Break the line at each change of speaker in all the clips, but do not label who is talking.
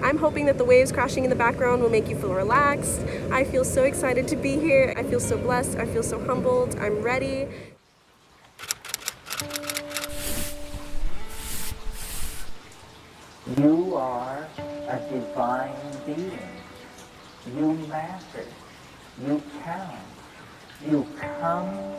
I'm hoping that the waves crashing in the background will make you feel relaxed. I feel so excited to be here. I feel so blessed. I feel so humbled. I'm ready.
You are a divine being. You matter. You count. You come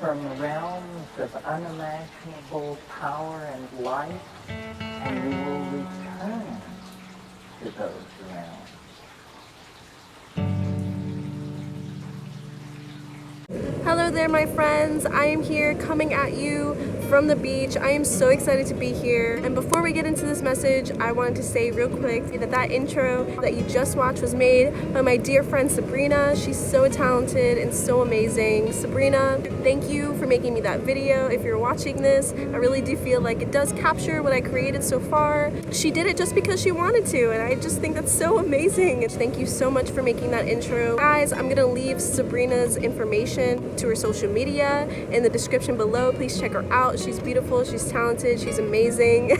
from realms of unimaginable power and light, and you will return to those realms.
Hello there, my friends. I am here coming at you from the beach. I am so excited to be here. And before we get into this message, I wanted to say real quick that intro that you just watched was made by my dear friend Sabrina. She's so talented and so amazing. Sabrina, thank you for making me that video. If you're watching this, I really do feel like it does capture what I created so far. She did it just because she wanted to, and I just think that's so amazing. Thank you so much for making that intro. Guys, I'm gonna leave Sabrina's information to her social media in the description below. Please check her out. She's beautiful, she's talented, she's amazing.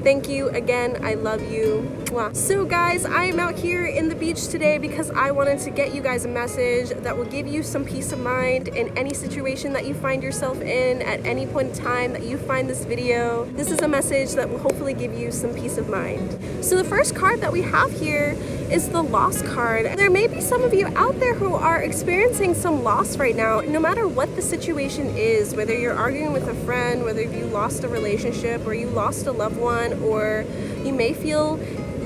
Thank you again. I love you. Mwah. So guys, I am out here in the beach today because I wanted to get you guys a message that will give you some peace of mind in any situation that you find yourself in at any point in time that you find this video. This is a message that will hopefully give you some peace of mind. So the first card that we have here is the loss card. There may be some of you out there who are experiencing some loss right now. No matter what the situation is, whether you're arguing with a friend, whether you lost a relationship, or you lost a loved one, or you may feel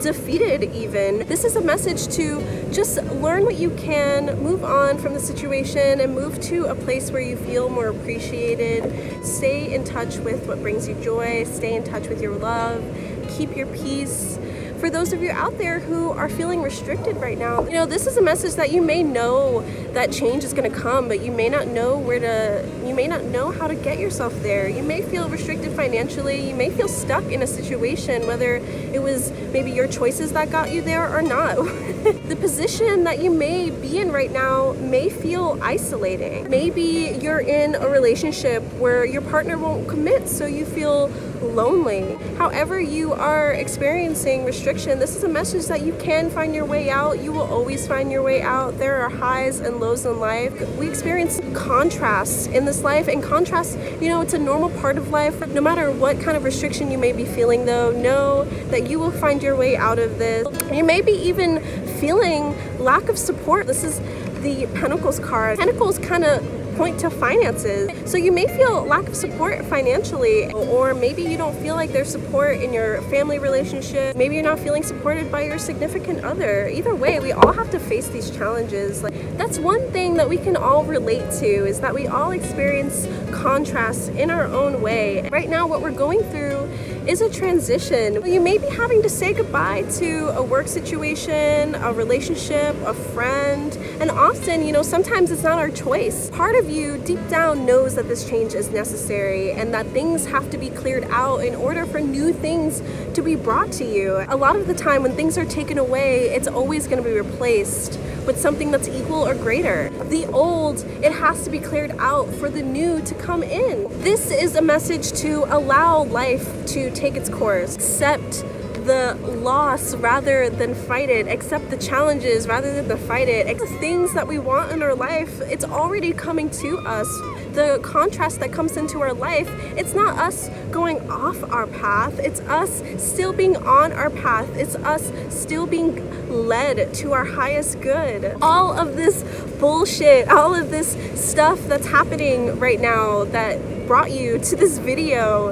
defeated even. This is a message to just learn what you can, move on from the situation, and move to a place where you feel more appreciated. Stay in touch with what brings you joy, stay in touch with your love, keep your peace. For those of you out there who are feeling restricted right now, you know, this is a message that you may know that change is going to come, but you may not know you may not know how to get yourself there. You may feel restricted financially. You may feel stuck in a situation, whether it was maybe your choices that got you there or not. The position that you may be in right now may feel isolating. Maybe you're in a relationship where your partner won't commit, so you feel lonely. However you are experiencing restriction, this is a message that you can find your way out. You will always find your way out. There are highs and lows in life. We experience contrasts in this life, and contrast, you know, it's a normal part of life. No matter what kind of restriction you may be feeling though, know that you will find your way out of this. You may be even feeling lack of support. This is the Pentacles card. Pentacles kind of point to finances. So you may feel lack of support financially, or maybe you don't feel like there's support in your family relationship. Maybe you're not feeling supported by your significant other. Either way, we all have to face these challenges. Like, that's one thing that we can all relate to, is that we all experience contrasts in our own way. Right now, what we're going through is a transition. You may be having to say goodbye to a work situation, a relationship, a friend, and often, you know, sometimes it's not our choice. Part of you deep down knows that this change is necessary and that things have to be cleared out in order for new things to be brought to you. A lot of the time when things are taken away, it's always going to be replaced with something that's equal or greater. The old, it has to be cleared out for the new to come in. This is a message to allow life to take its course. Accept the loss rather than fight it. Accept the challenges rather than fight it. The things that we want in our life, it's already coming to us. The contrast that comes into our life, it's not us going off our path. It's us still being on our path. It's us still being led to our highest good. All of this bullshit, all of this stuff that's happening right now that brought you to this video,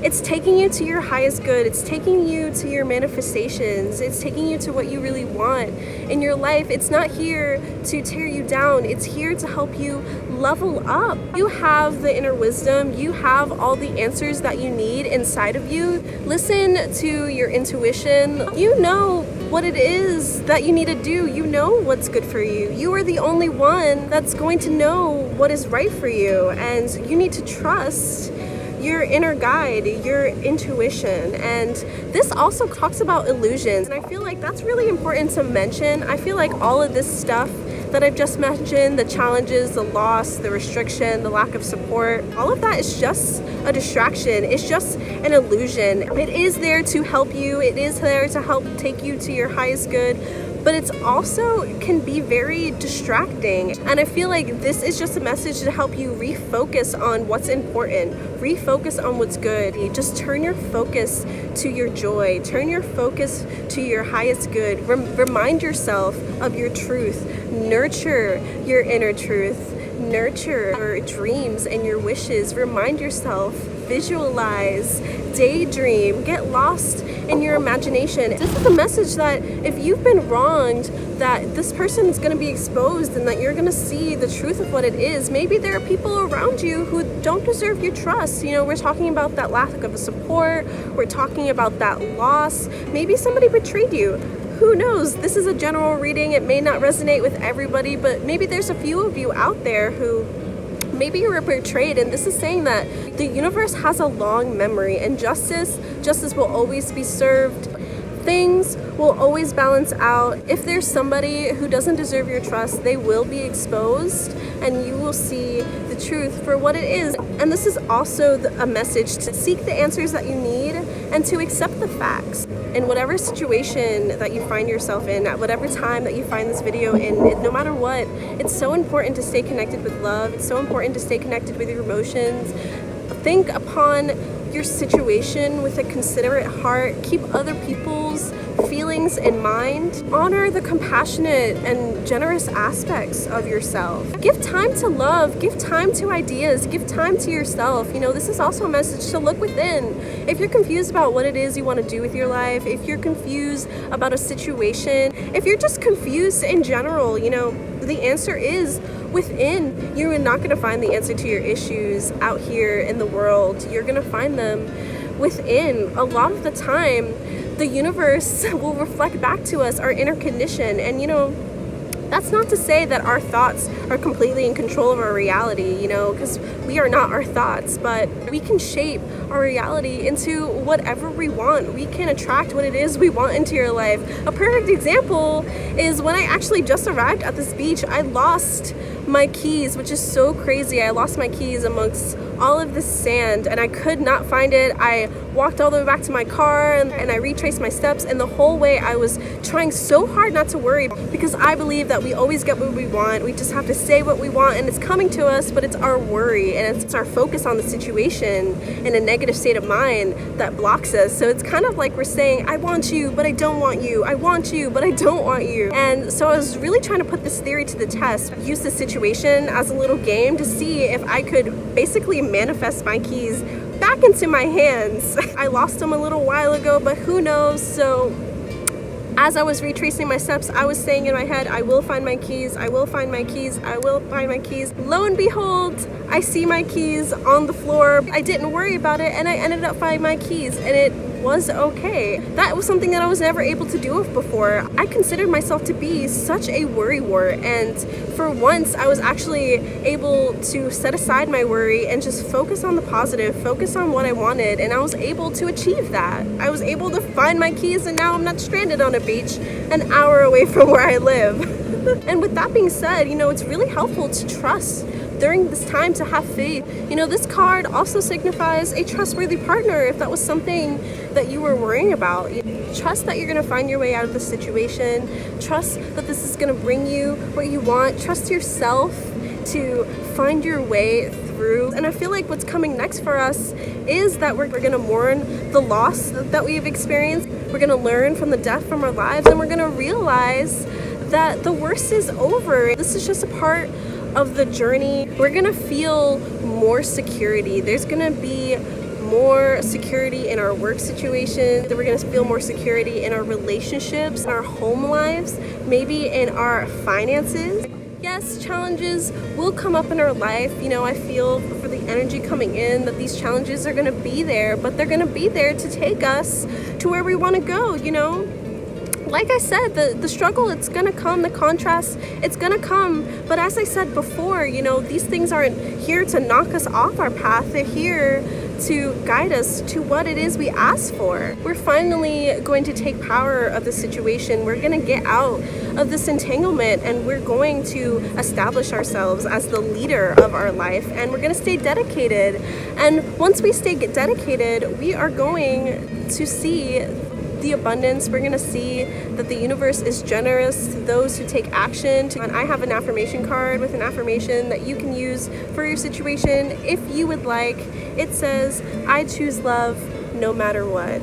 it's taking you to your highest good. It's taking you to your manifestations. It's taking you to what you really want in your life. It's not here to tear you down. It's here to help you level up. You have the inner wisdom. You have all the answers that you need inside of you. Listen to your intuition. You know what it is that you need to do. You know what's good for you. You are the only one that's going to know what is right for you, and you need to trust your inner guide, your intuition. And this also talks about illusions, and I feel like that's really important to mention. I feel like all of this stuff that I've just mentioned, the challenges, the loss, the restriction, the lack of support, all of that is just a distraction. It's just an illusion. It is there to help you. It is there to help take you to your highest good, but it's also can be very distracting. And I feel like this is just a message to help you refocus on what's important, refocus on what's good. You just turn your focus to your joy, turn your focus to your highest good. Remind yourself of your truth, nurture your inner truth, nurture your dreams and your wishes. Remind yourself, visualize, daydream, get lost in your imagination. This is a message that if you've been wronged, that this person is going to be exposed and that you're going to see the truth of what it is. Maybe there are people around you who don't deserve your trust. You know, we're talking about that lack of support. We're talking about that loss. Maybe somebody betrayed you. Who knows? This is a general reading. It may not resonate with everybody, but maybe there's a few of you out there who maybe you were betrayed, and this is saying that the universe has a long memory, and justice will always be served. Things will always balance out. If there's somebody who doesn't deserve your trust, they will be exposed and you will see the truth for what it is. And this is also a message to seek the answers that you need and to accept the facts. In whatever situation that you find yourself in, at whatever time that you find this video in, no matter what, it's so important to stay connected with love. It's so important to stay connected with your emotions. Think upon your situation with a considerate heart. Keep other people's feelings in mind. Honor the compassionate and generous aspects of yourself. Give time to love. Give time to ideas. Give time to yourself. You know, this is also a message to look within. If you're confused about what it is you want to do with your life, if you're confused about a situation, if you're just confused in general, you know, the answer is within. You're not going to find the answer to your issues out here in the world. You're going to find them within. A lot of the time, the universe will reflect back to us our inner condition. And, you know, that's not to say that our thoughts are completely in control of our reality, you know, because we are not our thoughts, but we can shape our reality into whatever we want. We can attract what it is we want into your life. A perfect example is when I actually just arrived at this beach, I lost my keys, which is so crazy. I lost my keys amongst all of this sand and I could not find it. I walked all the way back to my car and I retraced my steps, and the whole way I was trying so hard not to worry, because I believe that we always get what we want. We just have to say what we want and it's coming to us, but it's our worry and it's our focus on the situation in a negative state of mind that blocks us. So it's kind of like we're saying, I want you, but I don't want you. I want you, but I don't want you. And so I was really trying to put this theory to the test, use the situation as a little game to see if I could basically manifest my keys back into my hands. I lost them a little while ago, but who knows? So as I was retracing my steps, I was saying in my head, I will find my keys, I will find my keys, I will find my keys. Lo and behold, I see my keys on the floor. I didn't worry about it and I ended up finding my keys, and it was okay. That was something that I was never able to do before. I considered myself to be such a worrywart, and for once I was actually able to set aside my worry and just focus on the positive, focus on what I wanted, and I was able to achieve that. I was able to find my keys, and now I'm not stranded on a beach an hour away from where I live. And with that being said, you know, it's really helpful to trust during this time, to have faith. You know, this card also signifies a trustworthy partner if that was something that you were worrying about. Trust that you're going to find your way out of the situation. Trust that this is going to bring you what you want. Trust yourself to find your way through. And I feel like what's coming next for us is that we're going to mourn the loss that we've experienced. We're going to learn from the death from our lives, and we're going to realize that the worst is over. This is just a part of the journey. We're gonna feel more security. There's gonna be more security in our work situation. We're gonna feel more security in our relationships, in our home lives, maybe in our finances. Yes, challenges will come up in our life. You know, I feel for the energy coming in that these challenges are gonna be there, but they're gonna be there to take us to where we wanna go, you know? Like I said, the struggle, it's gonna come, the contrast, it's gonna come. But as I said before, you know, these things aren't here to knock us off our path. They're here to guide us to what it is we ask for. We're finally going to take power of the situation. We're going to get out of this entanglement, and we're going to establish ourselves as the leader of our life, and we're going to stay dedicated. And once we stay dedicated, we are going to see the abundance. We're going to see that the universe is generous to those who take action. And I have an affirmation card with an affirmation that you can use for your situation if you would like. It says, I choose love no matter what.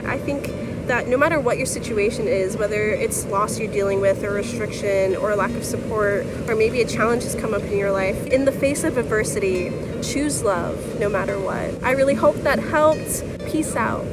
I think that no matter what your situation is, whether it's loss you're dealing with, or restriction, or a lack of support, or maybe a challenge has come up in your life, in the face of adversity, choose love no matter what. I really hope that helped. Peace out.